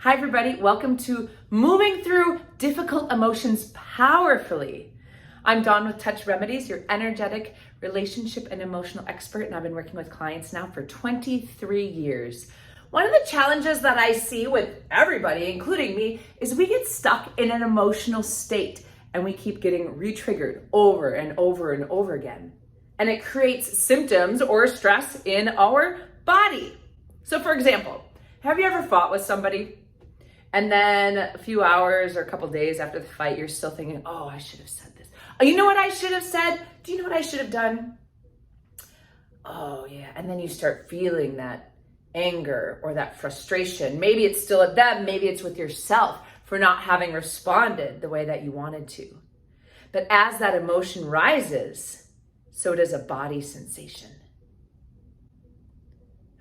Hi everybody, welcome to Moving Through Difficult Emotions Powerfully. I'm Dawn with Touch Remedies, your energetic relationship and emotional expert, and I've been working with clients now for 23 years. One of the challenges that I see with everybody, including me, is we get stuck in an emotional state and we keep getting re-triggered over and over and over again. And it creates symptoms or stress in our body. So for example, have you ever fought with somebody? And then a few hours or a couple days after the fight, you're still thinking, oh, I should have said this. Oh, you know what I should have said? Do you know what I should have done? Oh, yeah. And then you start feeling that anger or that frustration. Maybe it's still at them. Maybe it's with yourself for not having responded the way that you wanted to. But as that emotion rises, so does a body sensation.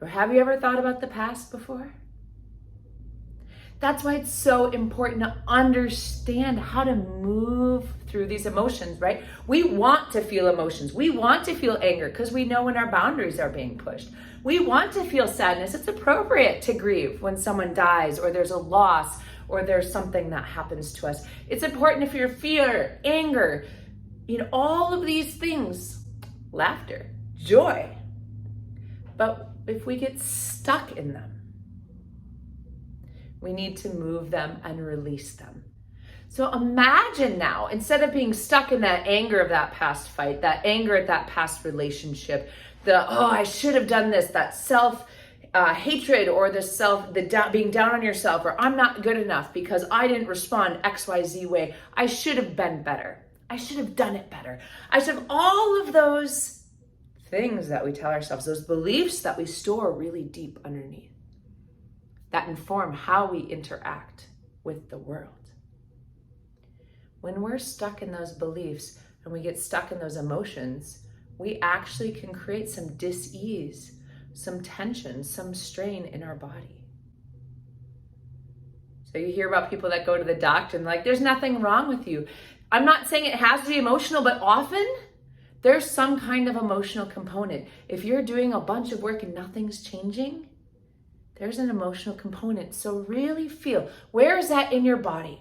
Or have you ever thought about the past before? That's why it's so important to understand how to move through these emotions, right? We want to feel emotions. We want to feel anger because we know when our boundaries are being pushed. We want to feel sadness. It's appropriate to grieve when someone dies or there's a loss or there's something that happens to us. It's important to feel fear, anger, all of these things, laughter, joy. But if we get stuck in them, we need to move them and release them. So imagine now, instead of being stuck in that anger of that past fight, that anger at that past relationship, I should have done this, that self-hatred or being down on yourself, or I'm not good enough because I didn't respond XYZ way. I should have been better. I should have done it better. I should have all of those things that we tell ourselves, those beliefs that we store really deep underneath, that inform how we interact with the world. When we're stuck in those beliefs and we get stuck in those emotions, we actually can create some dis-ease, some tension, some strain in our body. So you hear about people that go to the doctor and there's nothing wrong with you. I'm not saying it has to be emotional, but often there's some kind of emotional component. If you're doing a bunch of work and nothing's changing, there's an emotional component. So really feel, where is that in your body?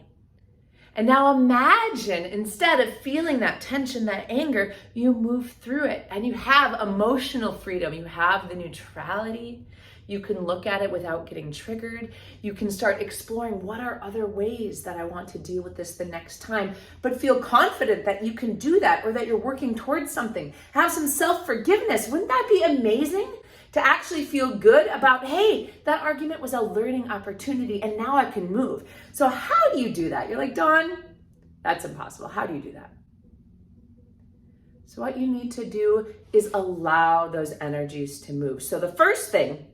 And now imagine, instead of feeling that tension, that anger, you move through it and you have emotional freedom. You have the neutrality. You can look at it without getting triggered. You can start exploring what are other ways that I want to deal with this the next time, but feel confident that you can do that or that you're working towards something. Have some self-forgiveness. Wouldn't that be amazing? To actually feel good about, hey, that argument was a learning opportunity and now I can move. So how do you do that? You're like, Dawn, that's impossible. How do you do that? So what you need to do is allow those energies to move. So the first thing,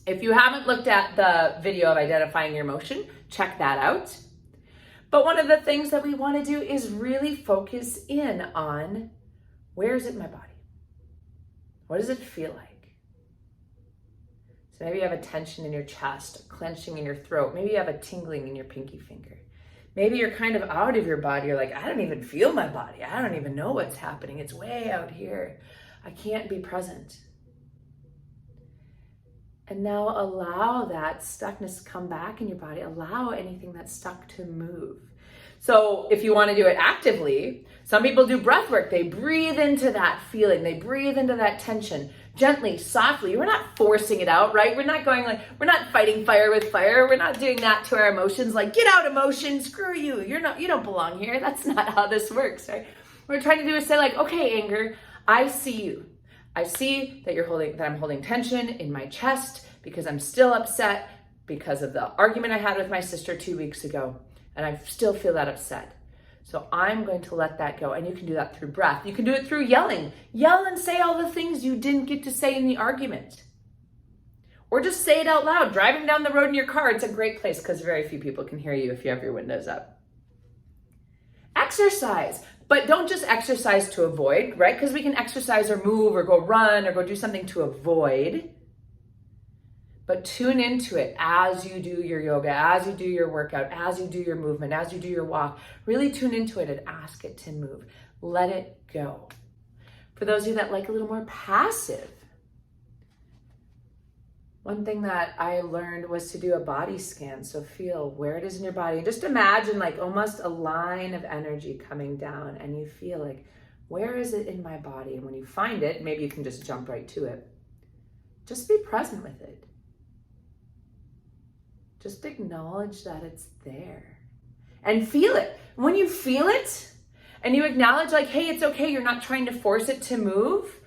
if you haven't looked at the video of identifying your emotion, check that out. But one of the things that we want to do is really focus in on, where is it in my body? What does it feel like? So maybe you have a tension in your chest, a clenching in your throat. Maybe you have a tingling in your pinky finger. Maybe you're kind of out of your body. You're like, I don't even feel my body. I don't even know what's happening. It's way out here. I can't be present. And now allow that stuckness to come back in your body. Allow anything that's stuck to move. So if you want to do it actively, some people do breath work. They breathe into that feeling. They breathe into that tension gently, softly. We're not forcing it out, right? We're not we're not fighting fire with fire. We're not doing that to our emotions. Get out emotion, screw you. You don't belong here. That's not how this works, right? What we're trying to do is say okay, anger, I see you. I see that I'm holding tension in my chest because I'm still upset because of the argument I had with my sister 2 weeks ago. And I still feel that upset. So I'm going to let that go. And you can do that through breath. You can do it through yelling. Yell and say all the things you didn't get to say in the argument. Or just say it out loud. Driving down the road in your car, it's a great place because very few people can hear you if you have your windows up. Exercise. But don't just exercise to avoid, right? Because we can exercise or move or go run or go do something to avoid. But tune into it as you do your yoga, as you do your workout, as you do your movement, as you do your walk. Really tune into it and ask it to move. Let it go. For those of you that like a little more passive, One thing that I learned was to do a body scan. So feel where it is in your body. And just imagine like almost a line of energy coming down, and you feel like, where is it in my body? And when you find it, maybe you can just jump right to it. Just be present with it. Just acknowledge that it's there and feel it. When you feel it and you acknowledge like, hey, it's okay, you're not trying to force it to move,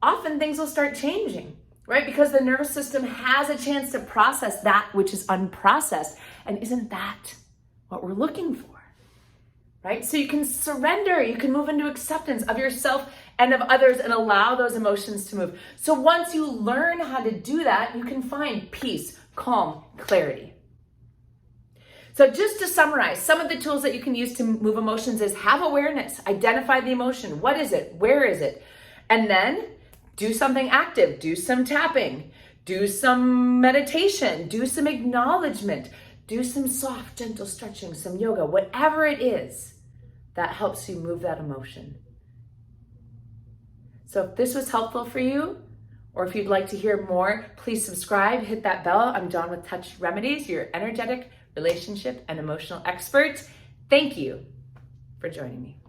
often things will start changing, right? Because the nervous system has a chance to process that which is unprocessed. And isn't that what we're looking for, right? So you can surrender, you can move into acceptance of yourself and of others and allow those emotions to move. So once you learn how to do that, you can find peace, calm, clarity. So just to summarize, some of the tools that you can use to move emotions is have awareness, identify the emotion. What is it? Where is it? And then do something active, do some tapping, do some meditation, do some acknowledgement, do some soft, gentle stretching, some yoga, whatever it is that helps you move that emotion. So if this was helpful for you, or if you'd like to hear more, please subscribe, hit that bell. I'm Dawn with Touch Remedies, your energetic relationship and emotional expert. Thank you for joining me.